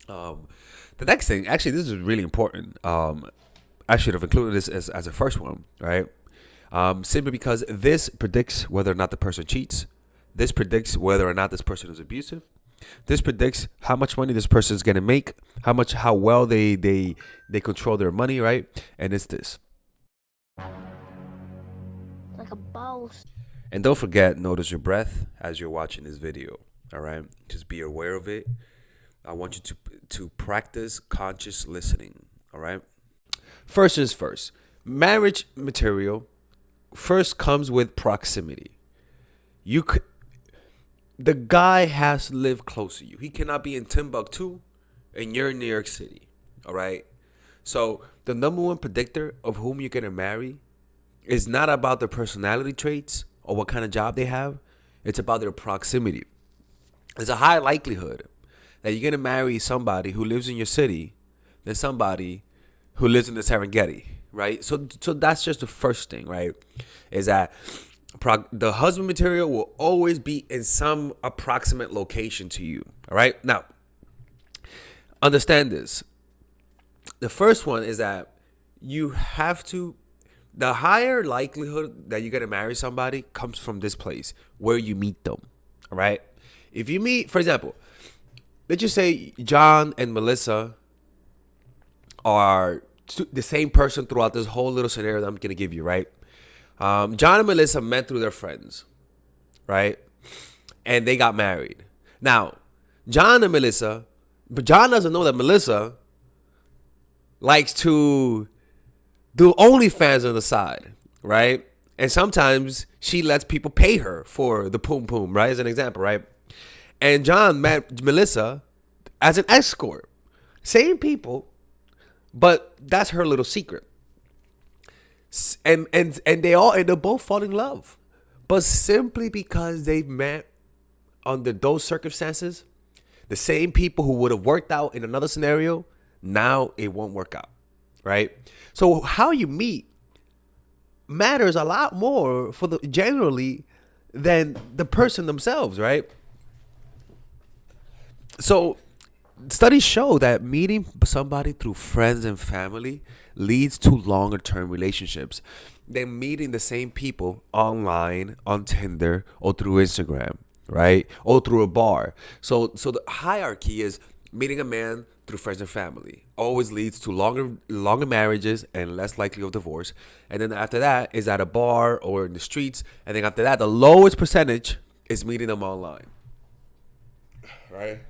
Um, the next thing, actually, this is really important. I should have included this as a first one, right? Simply because this predicts whether or not the person cheats. This predicts whether or not this person is abusive. This predicts how much money this person is gonna make, how well they control their money, right? And it's this. like a boss. And don't forget, notice your breath as you're watching this video. All right, just be aware of it. I want you to practice conscious listening. All right. First is first. Marriage material first comes with proximity. You c- the guy has to live close to you. He cannot be in Timbuktu and you're in New York City. All right. So the number one predictor of whom you're gonna marry is not about their personality traits or what kind of job they have. It's about their proximity. There's a high likelihood that you're gonna marry somebody who lives in your city than somebody who lives in the Serengeti, right? So that's just the first thing, right? Is that the husband material will always be in some approximate location to you. All right. Now, understand this. The first one is that you have to. The higher likelihood that you're gonna marry somebody comes from this place where you meet them. All right. If you meet, for example, let's just say John and Melissa are the same person throughout this whole little scenario that I'm gonna give you, right? John and Melissa met through their friends, right? And they got married. Now, John and Melissa, but John doesn't know that Melissa likes to do OnlyFans on the side, right? And sometimes she lets people pay her for the poom poom, right? As an example, right? And John met Melissa as an escort. Same people, but that's her little secret. And they both fall in love. But simply because they met under those circumstances, the same people who would have worked out in another scenario, now it won't work out. Right? So how you meet matters a lot more for the generally than the person themselves, right? So studies show that meeting somebody through friends and family leads to longer term relationships than meeting the same people online on Tinder or through Instagram, right? Or through a bar. So the hierarchy is meeting a man through friends and family always leads to longer marriages and less likely of divorce. And then after that is at a bar or in the streets. And then after that, the lowest percentage is meeting them online. Right?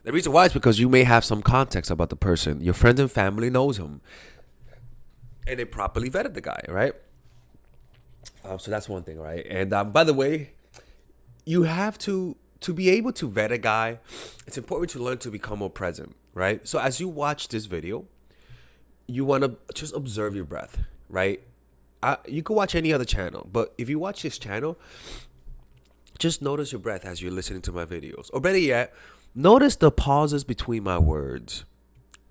The reason why is because you may have some context about the person. Your friends and family knows him, and they properly vetted the guy, right? So that's one thing, right? And by the way, you have to be able to vet a guy. It's important to learn to become more present, right? So as you watch this video, you want to just observe your breath, right? You could watch any other channel, but if you watch this channel, just notice your breath as you're listening to my videos. Or better yet, notice the pauses between my words.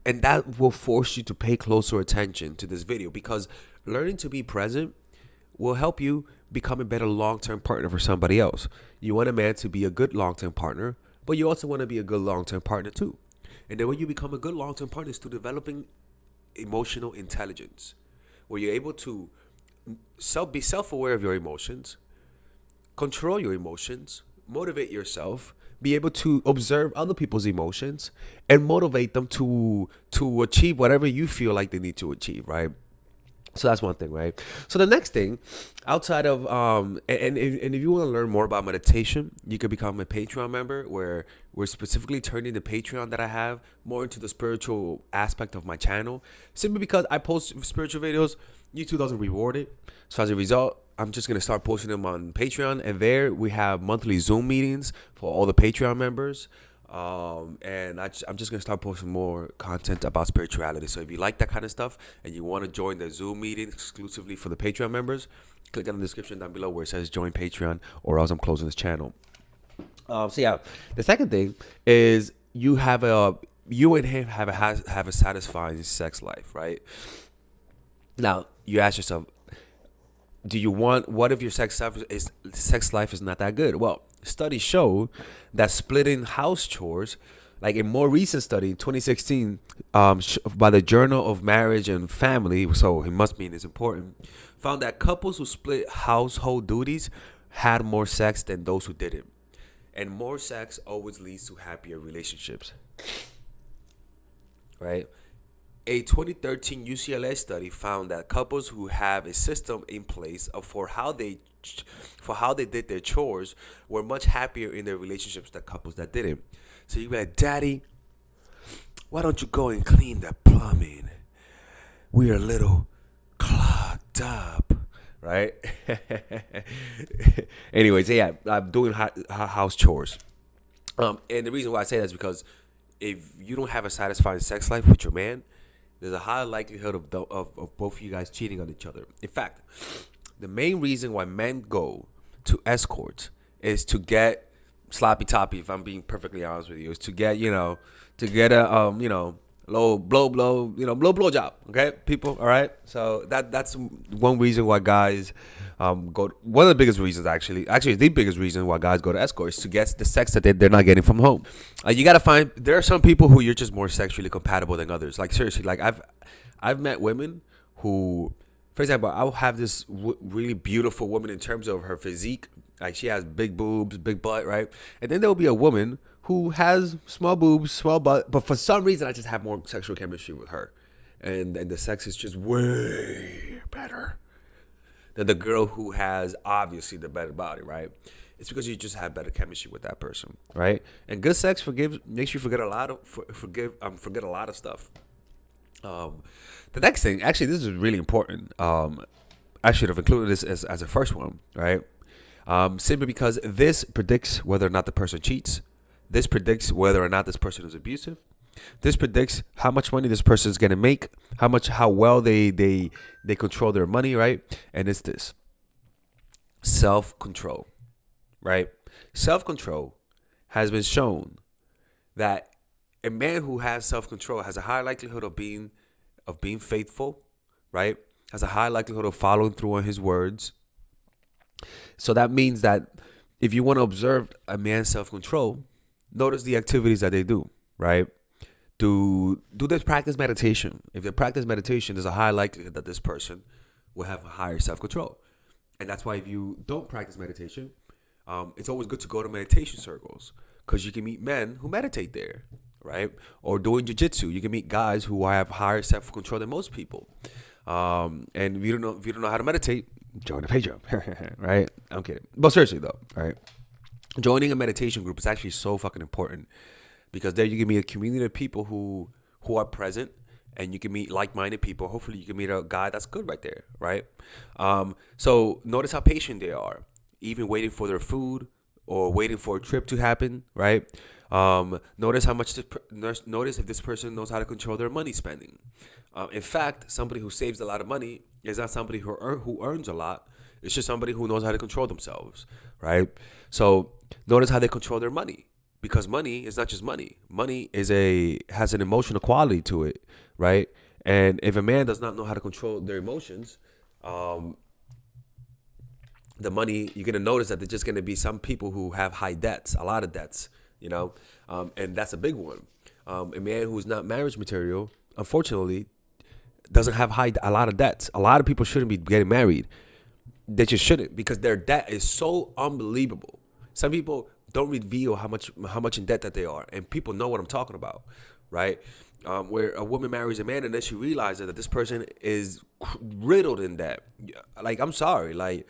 And that will force you to pay closer attention to this video because learning to be present will help you become a better long-term partner for somebody else. You want a man to be a good long-term partner, but you also want to be a good long-term partner too. And then when you become a good long-term partner, it's through developing emotional intelligence, where you're able to be self-aware of your emotions, control your emotions, motivate yourself, be able to observe other people's emotions and motivate them to achieve whatever you feel like they need to achieve, right? So that's one thing, right? So the next thing, outside of and if you want to learn more about meditation, you can become a Patreon member, where we're specifically turning the Patreon that I have more into the spiritual aspect of my channel. Simply because I post spiritual videos, YouTube doesn't reward it. So as a result, I'm just gonna start posting them on Patreon, and there we have monthly Zoom meetings for all the Patreon members. I'm just gonna start posting more content about spirituality. So if you like that kind of stuff and you want to join the Zoom meeting exclusively for the Patreon members, click on the description down below where it says join Patreon, or else I'm closing this channel. So yeah, the second thing is you and him have a satisfying sex life, right? Now you ask yourself, do you want, what if your sex life is not that good? Well, studies show that splitting house chores Like a more recent study in 2016, by the Journal of Marriage and Family, so it must mean it's important, found that couples who split household duties had more sex than those who didn't. And more sex always leads to happier relationships, right? A 2013 UCLA study found that couples who have a system in place for how they did their chores were much happier in their relationships than couples that didn't. So you be like, Daddy, why don't you go and clean the plumbing? We are a little clogged up, right? Anyways, yeah, I'm doing house chores. And the reason why I say that is because if you don't have a satisfying sex life with your man, there's a high likelihood of both of you guys cheating on each other. In fact, the main reason why men go to escorts is to get sloppy toppy. If I'm being perfectly honest with you, is to get a low blow job. Okay, people. All right. So that's one reason why guys go. One of the biggest reasons, actually the biggest reason why guys go to escorts is to get the sex that they're not getting from home. You gotta find. There are some people who you're just more sexually compatible than others. Like seriously, like I've met women who, for example, I'll have this really beautiful woman in terms of her physique. Like she has big boobs, big butt, right? And then there'll be a woman who has small boobs, small butt, but for some reason I just have more sexual chemistry with her, and the sex is just way better than the girl who has obviously the better body, right? It's because you just have better chemistry with that person, right? And good sex makes you forget a lot forget a lot of stuff. The next thing, actually, this is really important. I should have included this as a first one, right? Simply because this predicts whether or not the person cheats. This predicts whether or not this person is abusive. This predicts how much money this person is gonna make, how well they control their money, right? And it's this self-control, right? Self-control has been shown that a man who has self-control has a high likelihood of being faithful, right? Has a high likelihood of following through on his words. So that means that if you want to observe a man's self-control, notice the activities that they do, right? Do they practice meditation? If they practice meditation, there's a high likelihood that this person will have a higher self-control. And that's why if you don't practice meditation, it's always good to go to meditation circles because you can meet men who meditate there, right? Or doing jiu-jitsu, you can meet guys who have higher self-control than most people. And if you don't know how to meditate, join the Patreon, right? I'm kidding. But seriously though, all right? Joining a meditation group is actually so fucking important because there you can meet a community of people who are present, and you can meet like-minded people. Hopefully you can meet a guy that's good right there, right? So notice how patient they are, even waiting for their food or waiting for a trip to happen, right? Notice how much notice if this person knows how to control their money spending. In fact, somebody who saves a lot of money is not somebody who earns a lot. It's just somebody who knows how to control themselves, right? So notice how they control their money, because money is not just money. Money has an emotional quality to it, right? And if a man does not know how to control their emotions, the money, you're gonna notice that there's just gonna be some people who have high debts, a lot of debts, and that's a big one. A man who's not marriage material, unfortunately, doesn't have a lot of debts. A lot of people shouldn't be getting married. They just shouldn't, because their debt is so unbelievable. Some people don't reveal how much in debt that they are, and people know what I'm talking about, right? Where a woman marries a man and then she realizes that this person is riddled in debt. Like, I'm sorry, like,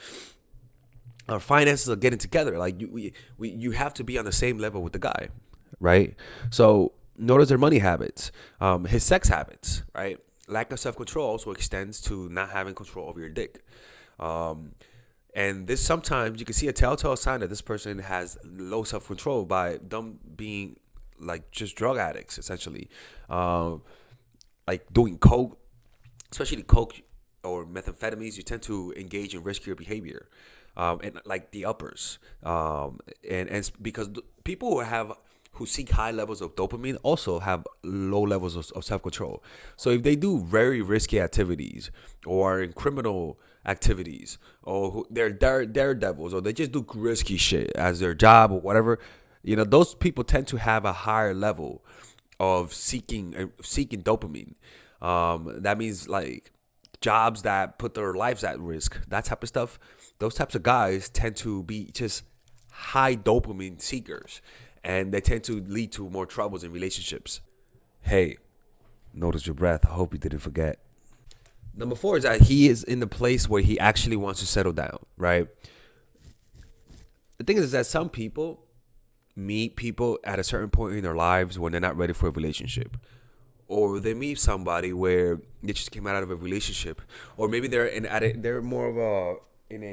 our finances are getting together. Like, you have to be on the same level with the guy, right? So notice their money habits, his sex habits, right? Lack of self-control also extends to not having control over your dick. And this, sometimes you can see a telltale sign that this person has low self-control by them being like just drug addicts, essentially. Like doing coke, especially coke or methamphetamines, you tend to engage in riskier behavior. And like the uppers. And because people who seek high levels of dopamine also have low levels of self-control. So if they do very risky activities or in criminal activities, or they're daredevils, or they just do risky shit as their job or whatever, those people tend to have a higher level of seeking dopamine. That means like jobs that put their lives at risk, that type of stuff. Those types of guys tend to be just high dopamine seekers, and they tend to lead to more troubles in relationships. Hey, notice your breath. I hope you didn't forget. Number four is that he is in the place where he actually wants to settle down, right? The thing is that some people meet people at a certain point in their lives when they're not ready for a relationship, or they meet somebody where they just came out of a relationship, or maybe they're more of a in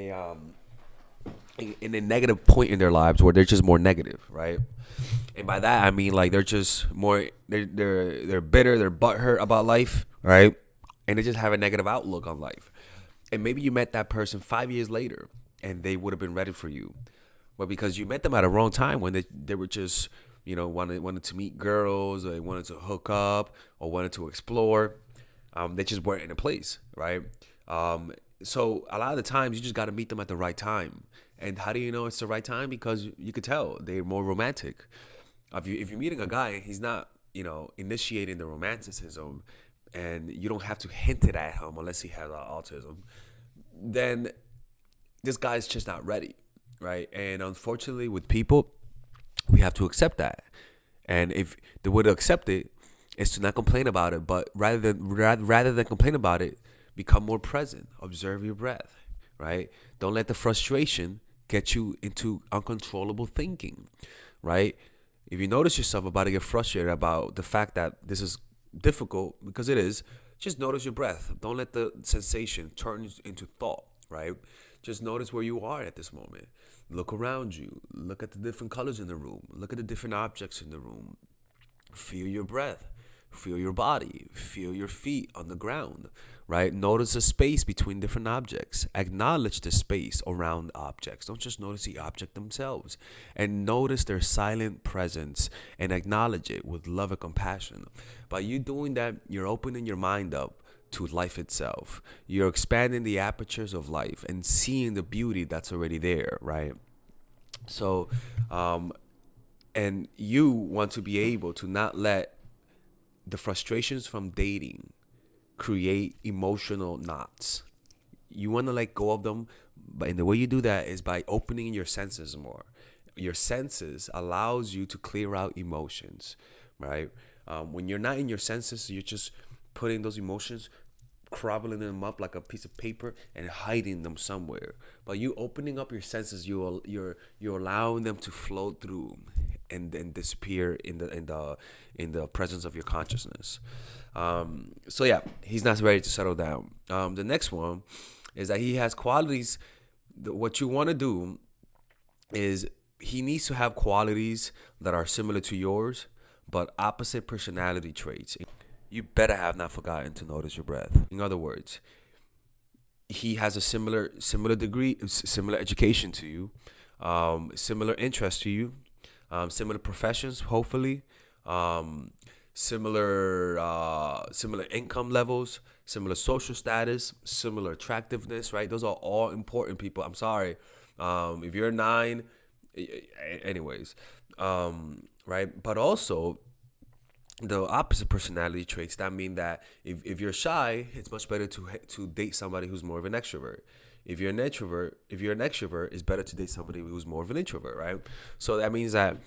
a negative point in their lives where they're just more negative, right? And by that I mean like they're just more they're bitter, they're butthurt about life, right? And they just have a negative outlook on life. And maybe you met that person 5 years later, and they would have been ready for you, but because you met them at a wrong time when they were just wanted to meet girls, or they wanted to hook up, or wanted to explore, they just weren't in a place, right? So a lot of the times you just got to meet them at the right time. And how do you know it's the right time? Because you could tell they're more romantic. If you're meeting a guy, he's not initiating the romanticism, and you don't have to hint it at him unless he has autism. Then this guy's just not ready, right? And unfortunately, with people, we have to accept that. And if the way to accept it is to not complain about it, but rather than complain about it, become more present. Observe your breath, right? Don't let the frustration get you into uncontrollable thinking, right? If you notice yourself about to get frustrated about the fact that this is difficult, because it is, just notice your breath. Don't let the sensation turn into thought, right? Just notice where you are at this moment. Look around you. Look at the different colors in the room. Look at the different objects in the room. Feel your breath. Feel your body. Feel your feet on the ground, right? Notice the space between different objects. Acknowledge the space around objects. Don't just notice the object themselves. And notice their silent presence and acknowledge it with love and compassion. By you doing that, you're opening your mind up to life itself. You're expanding the apertures of life and seeing the beauty that's already there, right? So, and you want to be able to not let the frustrations from dating create emotional knots. You want to let go of them, but and the way you do that is by opening your senses more. Your senses allows you to clear out emotions, right? When you're not in your senses, you're just putting those emotions, crumbling them up like a piece of paper and hiding them somewhere. But you opening up your senses, you're allowing them to flow through and then disappear in the presence of your consciousness. So yeah, he's not ready to settle down. The next one is that he has qualities. What you want to do is he needs to have qualities that are similar to yours, but opposite personality traits. You better have not forgotten to notice your breath. In other words, he has a similar degree, similar education to you, similar interest to you, similar professions, hopefully, similar income levels, similar social status, similar attractiveness. Right? Those are all important people. I'm sorry, if you're 9, anyways, right? But also the opposite personality traits that mean that if you're shy, it's much better to date somebody who's more of an extrovert. If you're an extrovert, it's better to date somebody who's more of an introvert, right? So that means that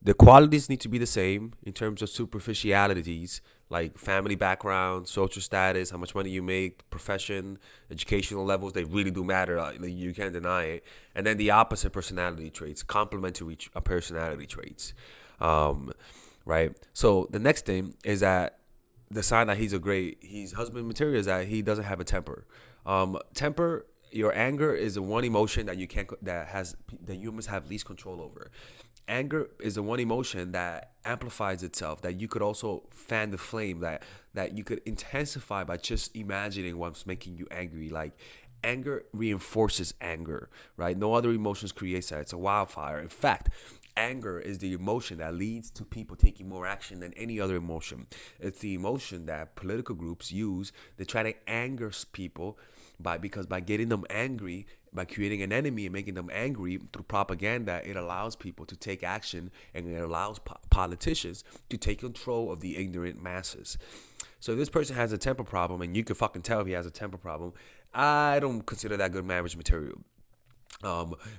the qualities need to be the same in terms of superficialities, like family background, social status, how much money you make, profession, educational levels. They really do matter. Like, you can't deny it. And then the opposite personality traits, complementary personality traits. Right? So the next thing is that the sign that he's husband material is that he doesn't have a temper. Temper, your anger is the one emotion that you must have least control over. Anger is the one emotion that amplifies itself, that you could also fan the flame, that you could intensify by just imagining what's making you angry. Like, anger reinforces anger, right? No other emotions creates that. It's a wildfire. In fact, anger is the emotion that leads to people taking more action than any other emotion. It's the emotion that political groups use. They try to anger people by getting them angry, By creating an enemy and making them angry through propaganda, it allows people to take action, and it allows politicians to take control of the ignorant masses. So if this person has a temper problem, and you can fucking tell if he has a temper problem, I don't consider that good marriage material.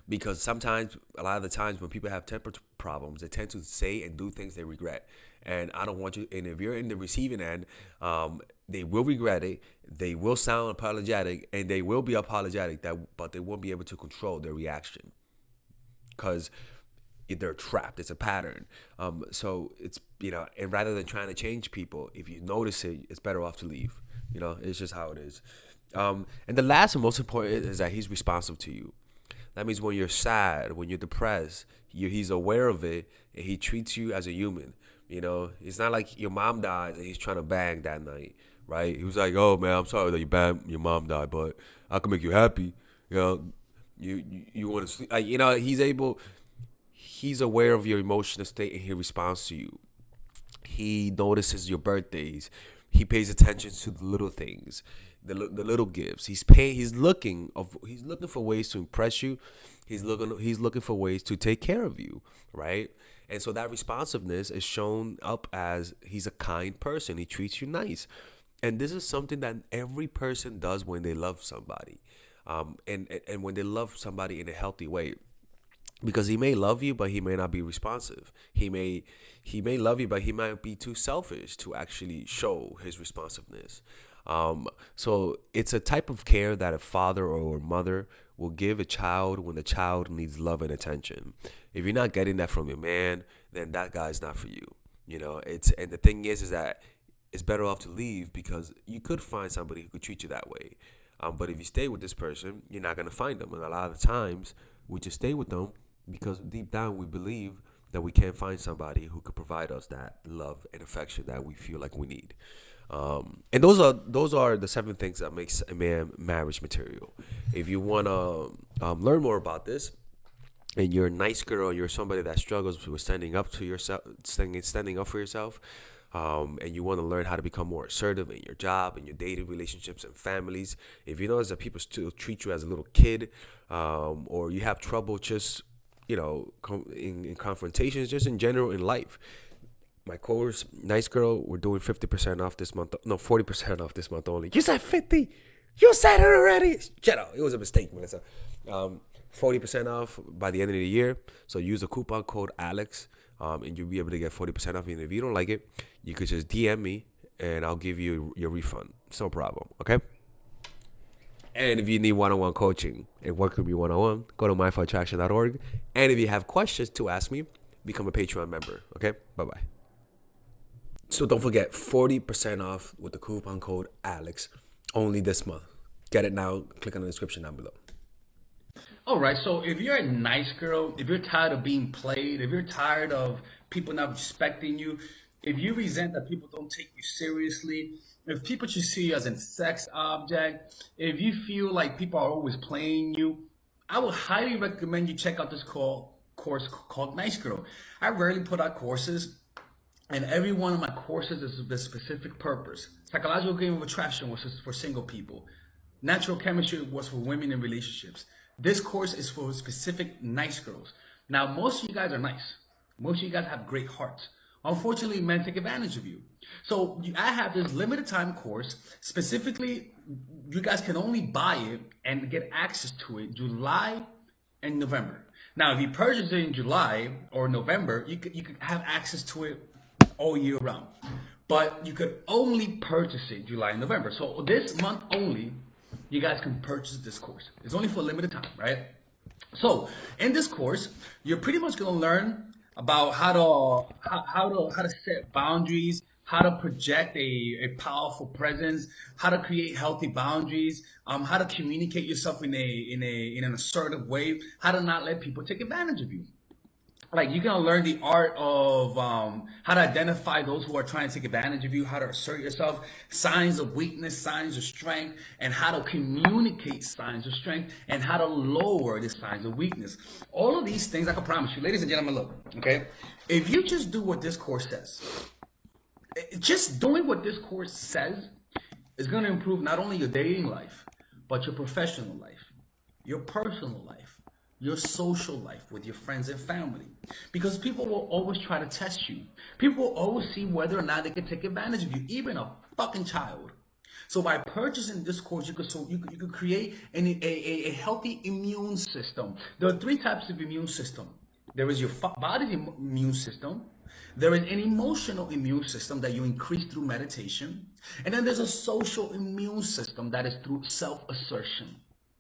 Because sometimes, a lot of the times when people have temper problems, they tend to say and do things they regret. And I don't want you, and if you're in the receiving end, they will regret it, they will sound apologetic, and they will be apologetic, but they won't be able to control their reaction because they're trapped. It's a pattern. So it's, and rather than trying to change people, if you notice it, it's better off to leave. It's just how it is. And the last and most important is that he's responsive to you. That means when you're sad, when you're depressed, he's aware of it, and he treats you as a human. It's not like your mom died and he's trying to bang that night, right? He was like, "Oh man, I'm sorry that your mom died, but I can make you happy." You want to sleep. He's aware of your emotional state, and he responds to you. He notices your birthdays. He pays attention to the little things, the little gifts. He's looking for ways to impress you. He's looking for ways to take care of you, right? And so that responsiveness is shown up as he's a kind person. He treats you nice. And this is something that every person does when they love somebody. And when they love somebody in a healthy way, because he may love you, but he may not be responsive. He may love you, but he might be too selfish to actually show his responsiveness. So it's a type of care that a father or a mother will give a child when the child needs love and attention. If you're not getting that from your man, then that guy's not for you. And the thing is that it's better off to leave, because you could find somebody who could treat you that way. But if you stay with this person, you're not gonna find them. And a lot of the times, we just stay with them because deep down we believe that we can't find somebody who could provide us that love and affection that we feel like we need. And those are the 7 things that makes a man marriage material. If you want to learn more about this, and you're a nice girl, you're somebody that struggles with standing up to yourself, standing up for yourself, and you want to learn how to become more assertive in your job, in your dating relationships and families. If you notice that people still treat you as a little kid, or you have trouble just in confrontations, just in general in life. My course, Nice Girl, we're doing 50% off this month. No, 40% off this month only. You said 50. You said it already. Shut up. It was a mistake, Melissa. 40% off by the end of the year. So use the coupon code Alex, and you'll be able to get 40% off. And if you don't like it, you could just DM me, and I'll give you your refund. It's no problem. Okay? And if you need one-on-one coaching and work with me one-on-one, go to mindfulattraction.org. And if you have questions to ask me, become a Patreon member. Okay? Bye-bye. So don't forget, 40% off with the coupon code Alex only this month. Get it now. Click on the description down below. All right, so if you're a nice girl, if you're tired of being played, if you're tired of people not respecting you, if you resent that people don't take you seriously, if people just see you as a sex object, if you feel like people are always playing you, I would highly recommend you check out this course called Nice Girl. I rarely put out courses, and every one of my courses is with a specific purpose. Psychological game of attraction was for single people. Natural chemistry was for women in relationships. This course is for specific nice girls. Now, most of you guys are nice. Most of you guys have great hearts. Unfortunately, men take advantage of you. So I have this limited time course. Specifically, you guys can only buy it and get access to it July and November. Now, if you purchase it in July or November, you could have access to it all year round. But you could only purchase it July and November. So this month only, you guys can purchase this course. It's only for a limited time, right? So in this course, you're pretty much going to learn about how to set boundaries, how to project a powerful presence, how to create healthy boundaries, how to communicate yourself in an assertive way, how to not let people take advantage of you. Like, you're gonna learn the art of how to identify those who are trying to take advantage of you, how to assert yourself, signs of weakness, signs of strength, and how to communicate signs of strength, and how to lower the signs of weakness. All of these things, I can promise you, ladies and gentlemen, look, okay? If you just do what this course says, just doing what this course says is gonna improve not only your dating life, but your professional life. your personal life, your social life with your friends and family. Because people will always try to test you. People will always see whether or not they can take advantage of you, even a fucking child. So by purchasing this course, you could create a healthy immune system. There are three types of immune system. There is your body's immune system. There is an emotional immune system that you increase through meditation. And then there's a social immune system that is through self-assertion.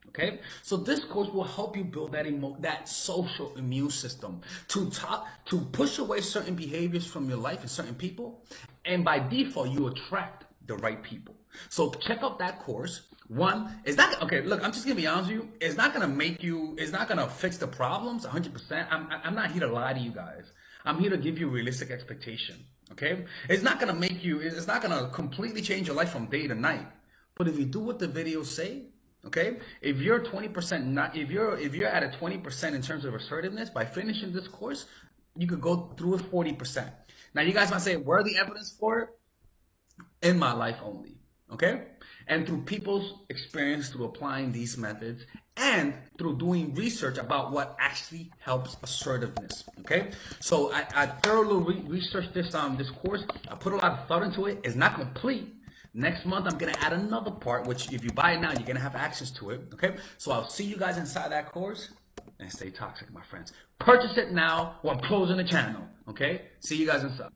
Okay, so this course will help you build that social immune system to push away certain behaviors from your life and certain people, and by default you attract the right people. So check out that course. One, it's not okay. Look, I'm just gonna be honest with you. It's not gonna it's not gonna fix the problems 100%. I'm not here to lie to you guys. I'm here to give you realistic expectation. Okay, it's not gonna it's not gonna completely change your life from day to night. But if you do what the videos say, okay, if you're 20% not, if you're at a 20% in terms of assertiveness by finishing this course, you could go through it 40%. Now you guys might say, where are the evidence for it? In my life only, okay? And through people's experience through applying these methods and through doing research about what actually helps assertiveness, okay? So I thoroughly researched this course. I put a lot of thought into it. It's not complete. Next month, I'm going to add another part, which if you buy it now, you're going to have access to it, okay? So I'll see you guys inside that course, and stay toxic, my friends. Purchase it now or I'm closing the channel, okay? See you guys inside.